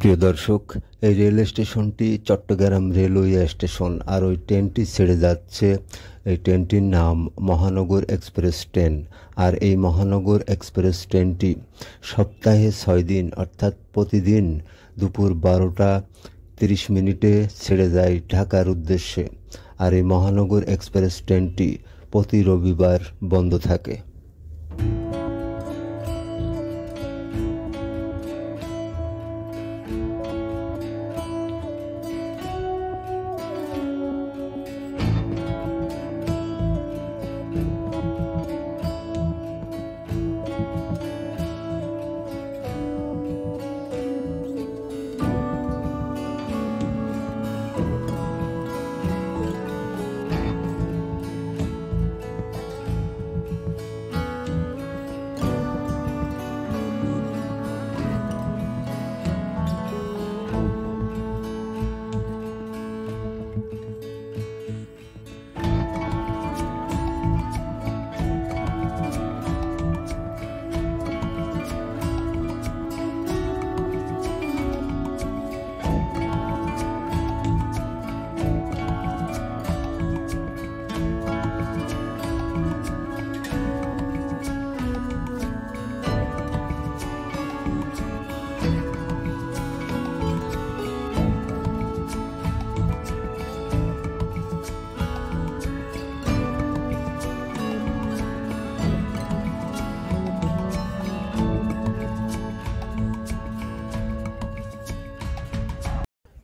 প্রিয় দর্শক, এই রেল স্টেশনটি চট্টগ্রাম রেলওয়ে স্টেশন। আর ওই ট্রেনটি ছেড়ে যাচ্ছে। এই ট্রেনটির নাম মহানগর এক্সপ্রেস ট্রেন। আর এই মহানগর এক্সপ্রেস ট্রেনটি সপ্তাহে 6 দিন অর্থাৎ প্রতিদিন দুপুর 12টা 30 মিনিটে ছেড়ে যায় ঢাকার উদ্দেশ্যে। আর এই মহানগর এক্সপ্রেস ট্রেনটি প্রতি রবিবার বন্ধ থাকে।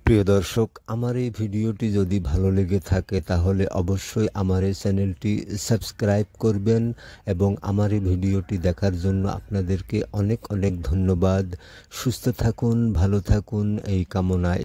প্রিয় দর্শক, আমার এই ভিডিওটি যদি ভালো লেগে থাকে তাহলে অবশ্যই আমার এই চ্যানেলটি সাবস্ক্রাইব করবেন এবং আমার এই ভিডিওটি দেখার জন্য আপনাদেরকে অনেক অনেক ধন্যবাদ। সুস্থ থাকুন, ভালো থাকুন এই কামনায়।